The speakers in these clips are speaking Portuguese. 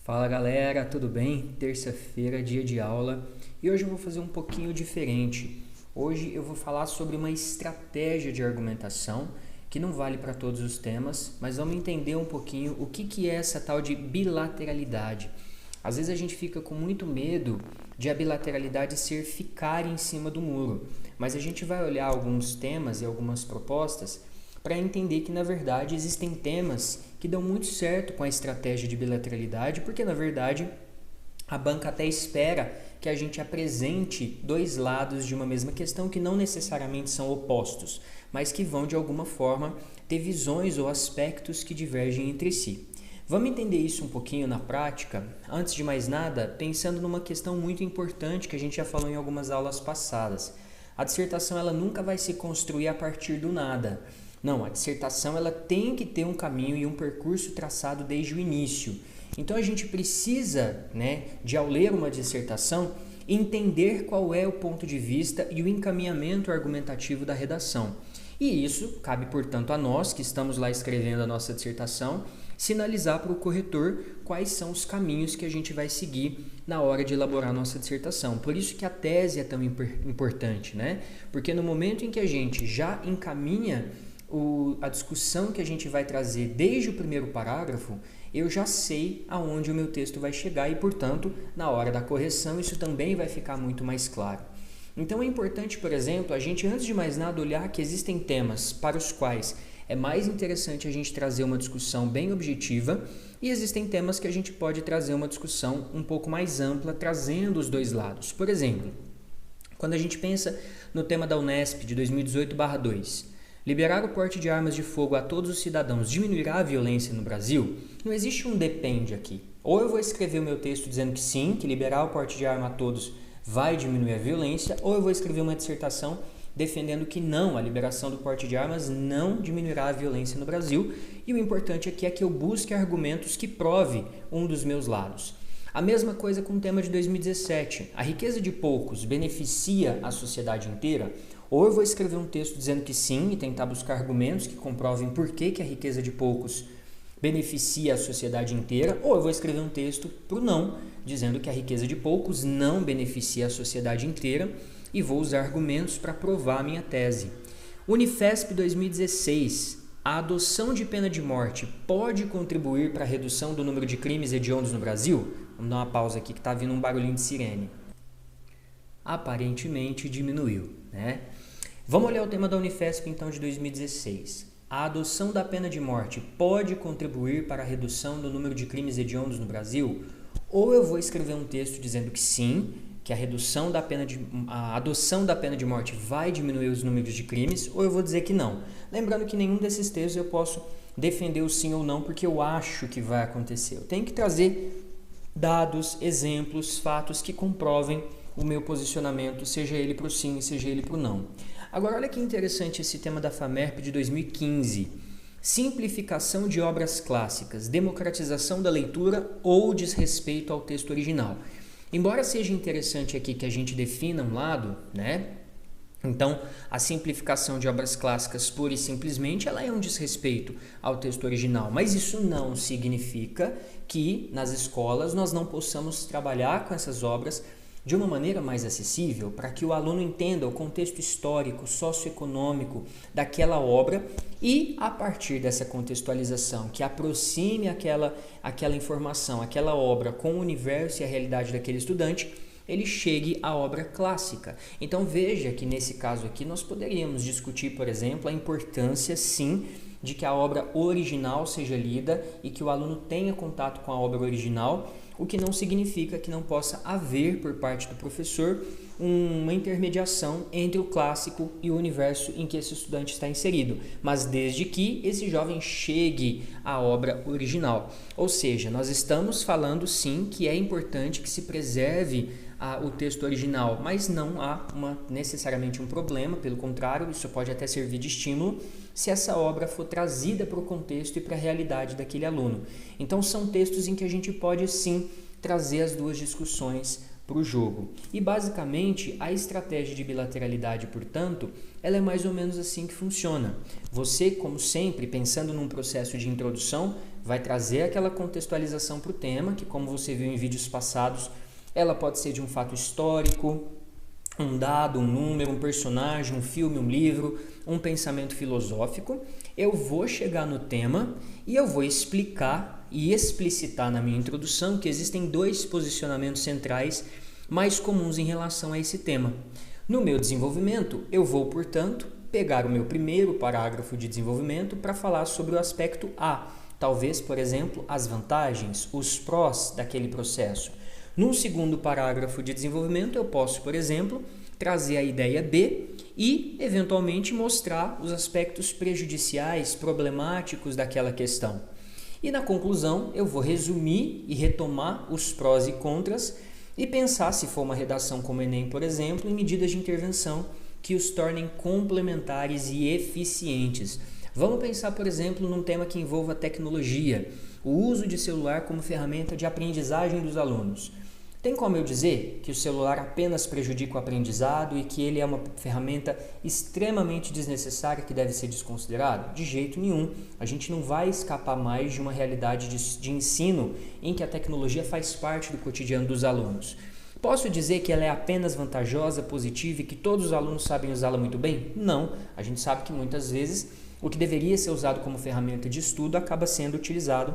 Fala galera, tudo bem? Terça-feira, dia de aula, e hoje eu vou fazer um pouquinho diferente. Hoje eu vou falar sobre uma estratégia de argumentação que não vale para todos os temas, mas vamos entender um pouquinho o que é essa tal de bilateralidade. Às vezes a gente fica com muito medo de a bilateralidade ficar em cima do muro, mas a gente vai olhar alguns temas e algumas propostas para entender que, na verdade, existem temas que dão muito certo com a estratégia de bilateralidade, porque, na verdade, a banca até espera que a gente apresente dois lados de uma mesma questão que não necessariamente são opostos, mas que vão, de alguma forma, ter visões ou aspectos que divergem entre si. Vamos entender isso um pouquinho na prática? Antes de mais nada, pensando numa questão muito importante que a gente já falou em algumas aulas passadas. A dissertação ela nunca vai se construir a partir do nada. Não, a dissertação ela tem que ter um caminho e um percurso traçado desde o início. Então a gente precisa, de ao ler uma dissertação, entender qual é o ponto de vista e o encaminhamento argumentativo da redação. E isso cabe, portanto, a nós que estamos lá escrevendo a nossa dissertação, sinalizar para o corretor quais são os caminhos que a gente vai seguir na hora de elaborar a nossa dissertação. Por isso que a tese é tão importante, Porque no momento em que a gente já encaminha a discussão que a gente vai trazer desde o primeiro parágrafo, eu já sei aonde o meu texto vai chegar e, portanto, na hora da correção isso também vai ficar muito mais claro. Então é importante, por exemplo, a gente, antes de mais nada, olhar que existem temas para os quais é mais interessante a gente trazer uma discussão bem objetiva e existem temas que a gente pode trazer uma discussão um pouco mais ampla, trazendo os dois lados. Por exemplo, quando a gente pensa no tema da Unesp de 2018/2, liberar o porte de armas de fogo a todos os cidadãos diminuirá a violência no Brasil? Não existe um depende aqui. Ou eu vou escrever o meu texto dizendo que sim, que liberar o porte de arma a todos vai diminuir a violência, ou eu vou escrever uma dissertação defendendo que não, a liberação do porte de armas não diminuirá a violência no Brasil. E o importante aqui é que eu busque argumentos que prove um dos meus lados. A mesma coisa com o tema de 2017. A riqueza de poucos beneficia a sociedade inteira? Ou eu vou escrever um texto dizendo que sim e tentar buscar argumentos que comprovem por que a riqueza de poucos beneficia a sociedade inteira, ou eu vou escrever um texto para o não, dizendo que a riqueza de poucos não beneficia a sociedade inteira e vou usar argumentos para provar a minha tese. Unifesp 2016. A adoção de pena de morte pode contribuir para a redução do número de crimes hediondos no Brasil? Vamos dar uma pausa aqui que está vindo um barulhinho de sirene. Aparentemente diminuiu, Vamos olhar o tema da Unifesp então de 2016. A adoção da pena de morte pode contribuir para a redução do número de crimes hediondos no Brasil? Ou eu vou escrever um texto dizendo que sim, que a adoção da pena de morte vai diminuir os números de crimes, ou eu vou dizer que não. Lembrando que nenhum desses textos eu posso defender o sim ou não porque eu acho que vai acontecer. Eu tenho que trazer dados, exemplos, fatos que comprovem o meu posicionamento, seja ele para o sim, seja ele para o não. Agora, olha que interessante esse tema da FAMERP de 2015. Simplificação de obras clássicas, democratização da leitura ou desrespeito ao texto original. Embora seja interessante aqui que a gente defina um lado, Então, a simplificação de obras clássicas, pura e simplesmente, ela é um desrespeito ao texto original. Mas isso não significa que nas escolas nós não possamos trabalhar com essas obras de uma maneira mais acessível, para que o aluno entenda o contexto histórico, socioeconômico daquela obra e, a partir dessa contextualização, que aproxime aquela informação, aquela obra com o universo e a realidade daquele estudante, ele chegue à obra clássica. Então veja que nesse caso aqui nós poderíamos discutir, por exemplo, a importância, sim, de que a obra original seja lida e que o aluno tenha contato com a obra original, o que não significa que não possa haver, por parte do professor, uma intermediação entre o clássico e o universo em que esse estudante está inserido, mas desde que esse jovem chegue à obra original. Ou seja, nós estamos falando sim que é importante que se preserve o texto original, mas não há necessariamente um problema, pelo contrário, isso pode até servir de estímulo se essa obra for trazida para o contexto e para a realidade daquele aluno. Então são textos em que a gente pode sim trazer as duas discussões para o jogo. E basicamente a estratégia de bilateralidade, portanto, ela é mais ou menos assim que funciona. Você, como sempre, pensando num processo de introdução, vai trazer aquela contextualização para o tema, que como você viu em vídeos passados, ela pode ser de um fato histórico, um dado, um número, um personagem, um filme, um livro, um pensamento filosófico. Eu vou chegar no tema e eu vou explicar e explicitar na minha introdução que existem 2 posicionamentos centrais mais comuns em relação a esse tema. No meu desenvolvimento, eu vou, portanto, pegar o meu primeiro parágrafo de desenvolvimento para falar sobre o aspecto A, talvez, por exemplo, as vantagens, os prós daquele processo. Num segundo parágrafo de desenvolvimento, eu posso, por exemplo, trazer a ideia B e, eventualmente, mostrar os aspectos prejudiciais, problemáticos daquela questão. E na conclusão, eu vou resumir e retomar os prós e contras e pensar, se for uma redação como o Enem, por exemplo, em medidas de intervenção que os tornem complementares e eficientes. Vamos pensar, por exemplo, num tema que envolva tecnologia, o uso de celular como ferramenta de aprendizagem dos alunos. Tem como eu dizer que o celular apenas prejudica o aprendizado e que ele é uma ferramenta extremamente desnecessária que deve ser desconsiderado? De jeito nenhum. A gente não vai escapar mais de uma realidade de ensino em que a tecnologia faz parte do cotidiano dos alunos. Posso dizer que ela é apenas vantajosa, positiva e que todos os alunos sabem usá-la muito bem? Não. A gente sabe que muitas vezes o que deveria ser usado como ferramenta de estudo acaba sendo utilizado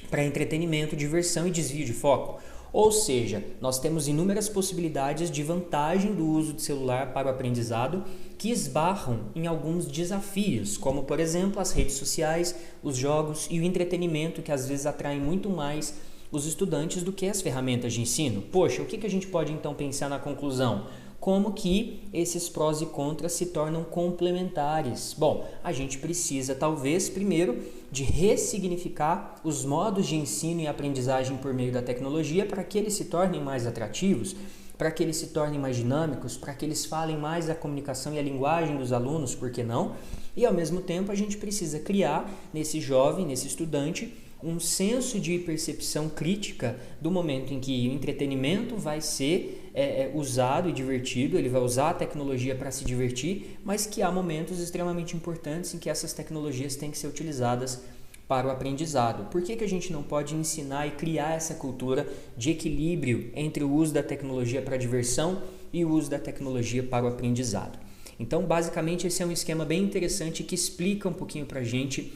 para entretenimento, diversão e desvio de foco. Ou seja, nós temos inúmeras possibilidades de vantagem do uso do celular para o aprendizado que esbarram em alguns desafios, como, por exemplo, as redes sociais, os jogos e o entretenimento, que às vezes atraem muito mais os estudantes do que as ferramentas de ensino. Poxa, o que a gente pode então pensar na conclusão? Como que esses prós e contras se tornam complementares? Bom, a gente precisa talvez primeiro de ressignificar os modos de ensino e aprendizagem por meio da tecnologia para que eles se tornem mais atrativos, para que eles se tornem mais dinâmicos, para que eles falem mais a comunicação e a linguagem dos alunos, por que não? E ao mesmo tempo a gente precisa criar nesse jovem, nesse estudante, um senso de percepção crítica do momento em que o entretenimento vai ser usado e divertido, ele vai usar a tecnologia para se divertir, mas que há momentos extremamente importantes em que essas tecnologias têm que ser utilizadas para o aprendizado. Por que a gente não pode ensinar e criar essa cultura de equilíbrio entre o uso da tecnologia para a diversão e o uso da tecnologia para o aprendizado? Então, basicamente, esse é um esquema bem interessante que explica um pouquinho para a gente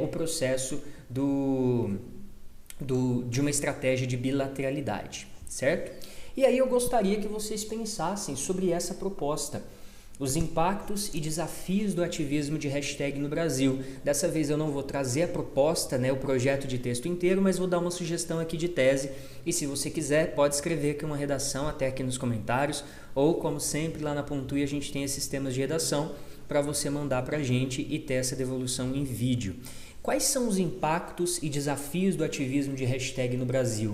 o processo de uma estratégia de bilateralidade, certo? E aí eu gostaria que vocês pensassem sobre essa proposta, os impactos e desafios do ativismo de hashtag no Brasil. Dessa vez eu não vou trazer a proposta, o projeto de texto inteiro, mas vou dar uma sugestão aqui de tese e se você quiser pode escrever aqui uma redação até aqui nos comentários ou como sempre lá na Pontui a gente tem esses temas de redação para você mandar para a gente e ter essa devolução em vídeo. Quais são os impactos e desafios do ativismo de hashtag no Brasil,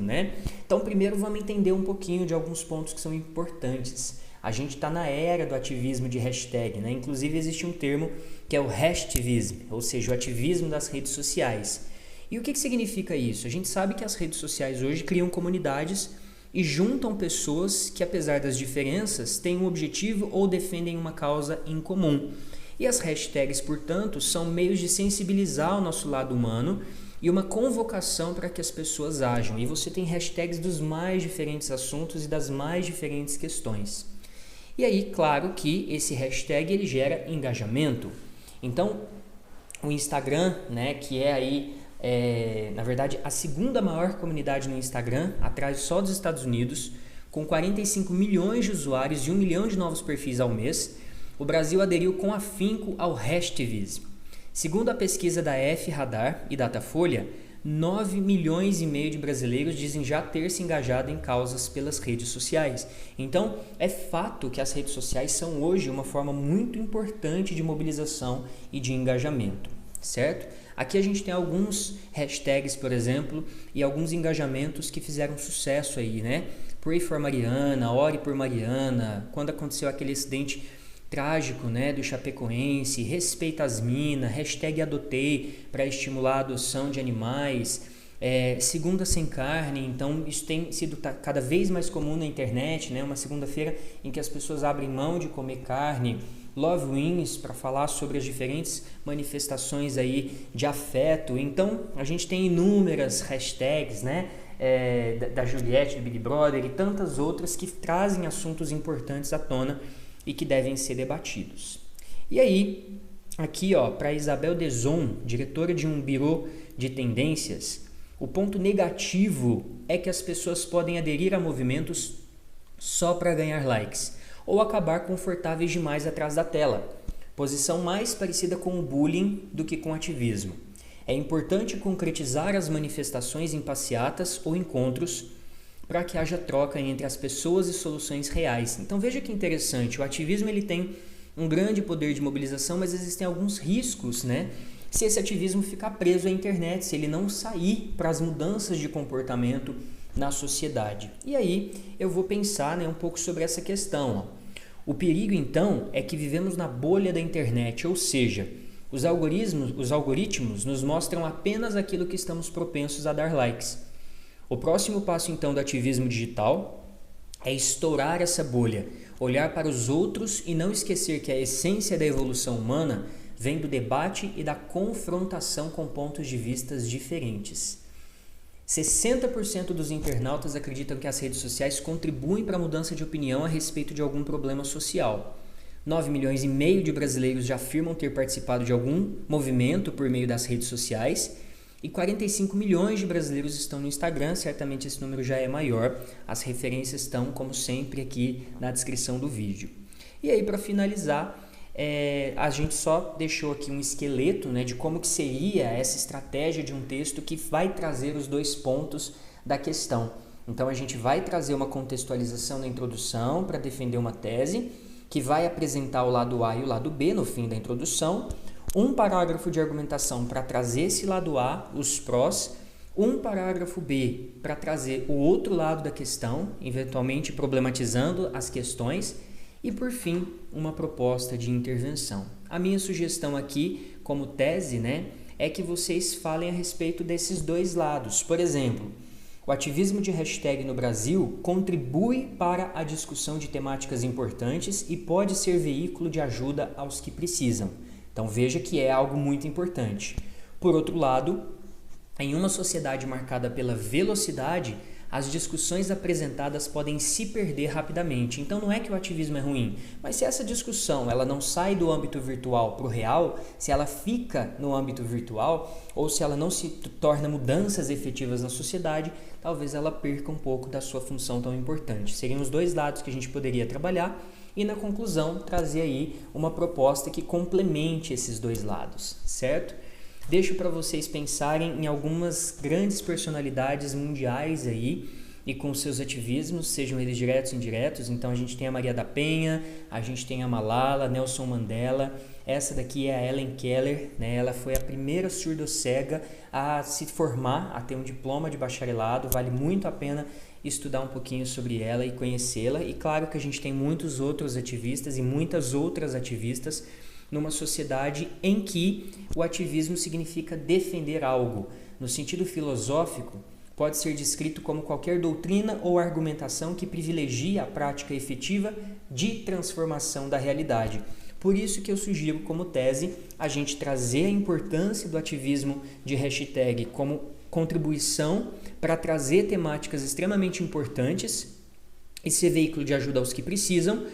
Então, primeiro vamos entender um pouquinho de alguns pontos que são importantes. A gente está na era do ativismo de hashtag, Inclusive existe um termo que é o hashtivism, ou seja, o ativismo das redes sociais. E o que significa isso? A gente sabe que as redes sociais hoje criam comunidades e juntam pessoas que, apesar das diferenças, têm um objetivo ou defendem uma causa em comum. E as hashtags, portanto, são meios de sensibilizar o nosso lado humano e uma convocação para que as pessoas ajam. E você tem hashtags dos mais diferentes assuntos e das mais diferentes questões. E aí, claro que esse hashtag ele gera engajamento. Então, o Instagram, que é aí, na verdade, a segunda maior comunidade no Instagram, atrás só dos Estados Unidos, com 45 milhões de usuários e 1 milhão de novos perfis ao mês, o Brasil aderiu com afinco ao hashtivism. Segundo a pesquisa da F-Radar e Datafolha, 9 milhões e meio de brasileiros dizem já ter se engajado em causas pelas redes sociais. Então, é fato que as redes sociais são hoje uma forma muito importante de mobilização e de engajamento, certo? Aqui a gente tem alguns hashtags, por exemplo, e alguns engajamentos que fizeram sucesso aí, Pray for Mariana, Ore por Mariana, quando aconteceu aquele acidente trágico, do Chapecoense, respeita as minas, hashtag adotei para estimular a adoção de animais, segunda sem carne, então isso tem sido cada vez mais comum na internet, uma segunda-feira em que as pessoas abrem mão de comer carne, Love Wins para falar sobre as diferentes manifestações aí de afeto. Então a gente tem inúmeras hashtags, né? Da Juliette, do Big Brother e tantas outras que trazem assuntos importantes à tona e que devem ser debatidos. E aí, aqui para Isabel Deson, diretora de um birô de tendências, o ponto negativo é que as pessoas podem aderir a movimentos só para ganhar likes ou acabar confortáveis demais atrás da tela, posição mais parecida com o bullying do que com ativismo. É importante concretizar as manifestações em passeatas ou encontros para que haja troca entre as pessoas e soluções reais. Então veja que interessante, o ativismo ele tem um grande poder de mobilização, mas existem alguns riscos, né? Se esse ativismo ficar preso à internet, se ele não sair para as mudanças de comportamento na sociedade. E aí eu vou pensar, né, um pouco sobre essa questão. O perigo então é que vivemos na bolha da internet, ou seja, os algoritmos nos mostram apenas aquilo que estamos propensos a dar likes. O próximo passo então do ativismo digital é estourar essa bolha, olhar para os outros e não esquecer que a essência da evolução humana vem do debate e da confrontação com pontos de vista diferentes. 60% dos internautas acreditam que as redes sociais contribuem para a mudança de opinião a respeito de algum problema social. 9,5 milhões de brasileiros já afirmam ter participado de algum movimento por meio das redes sociais e 45 milhões de brasileiros estão no Instagram, certamente esse número já é maior. As referências estão, como sempre, aqui na descrição do vídeo. E aí, para finalizar, a gente só deixou aqui um esqueleto, né, de como que seria essa estratégia de um texto que vai trazer os dois pontos da questão. Então, a gente vai trazer uma contextualização na introdução para defender uma tese, que vai apresentar o lado A e o lado B no fim da introdução, um parágrafo de argumentação para trazer esse lado A, os prós, um parágrafo B para trazer o outro lado da questão, eventualmente problematizando as questões, e por fim, uma proposta de intervenção. A minha sugestão aqui, como tese, né, é que vocês falem a respeito desses dois lados. Por exemplo, o ativismo de hashtag no Brasil contribui para a discussão de temáticas importantes e pode ser veículo de ajuda aos que precisam. Então veja que é algo muito importante. Por outro lado, em uma sociedade marcada pela velocidade, as discussões apresentadas podem se perder rapidamente. Então não é que o ativismo é ruim, mas se essa discussão ela não sai do âmbito virtual para o real, se ela fica no âmbito virtual ou se ela não se torna mudanças efetivas na sociedade, talvez ela perca um pouco da sua função tão importante. Seriam os dois lados que a gente poderia trabalhar e na conclusão trazer aí uma proposta que complemente esses dois lados, certo? Deixo para vocês pensarem em algumas grandes personalidades mundiais aí e com seus ativismos, sejam eles diretos ou indiretos. Então a gente tem a Maria da Penha, a gente tem a Malala, Nelson Mandela. Essa daqui é a Helen Keller, né? Ela foi a primeira surdo-cega a se formar, a ter um diploma de bacharelado. Vale muito a pena estudar um pouquinho sobre ela e conhecê-la. E claro que a gente tem muitos outros ativistas e muitas outras ativistas numa sociedade em que o ativismo significa defender algo. No sentido filosófico, pode ser descrito como qualquer doutrina ou argumentação que privilegia a prática efetiva de transformação da realidade. Por isso que eu sugiro como tese a gente trazer a importância do ativismo de hashtag como contribuição para trazer temáticas extremamente importantes e ser veículo de ajuda aos que precisam.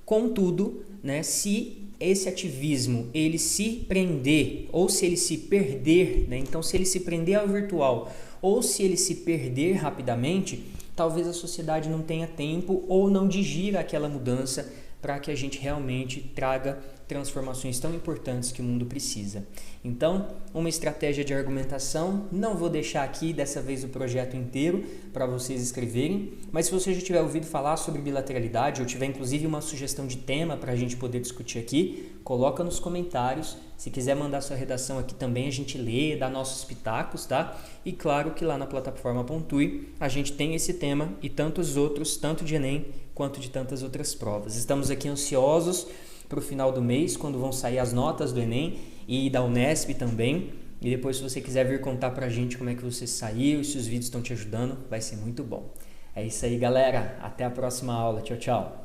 Contudo, né, se esse ativismo ele se prender ou se ele se perder, né, então se ele se prender ao virtual ou se ele se perder rapidamente, talvez a sociedade não tenha tempo ou não digira aquela mudança para que a gente realmente traga transformações tão importantes que o mundo precisa. Então, uma estratégia de argumentação, não vou deixar aqui dessa vez o projeto inteiro para vocês escreverem, mas se você já tiver ouvido falar sobre bilateralidade ou tiver inclusive uma sugestão de tema para a gente poder discutir aqui, coloca nos comentários. Se quiser mandar sua redação aqui também, a gente lê, dá nossos pitacos, tá? E claro que lá na plataforma Pontui a gente tem esse tema e tantos outros, tanto de Enem quanto de tantas outras provas. Estamos aqui ansiosos para o final do mês, quando vão sair as notas do Enem e da Unesp também. E depois, se você quiser vir contar para a gente como é que você saiu e se os vídeos estão te ajudando, vai ser muito bom. É isso aí, galera. Até a próxima aula. Tchau, tchau.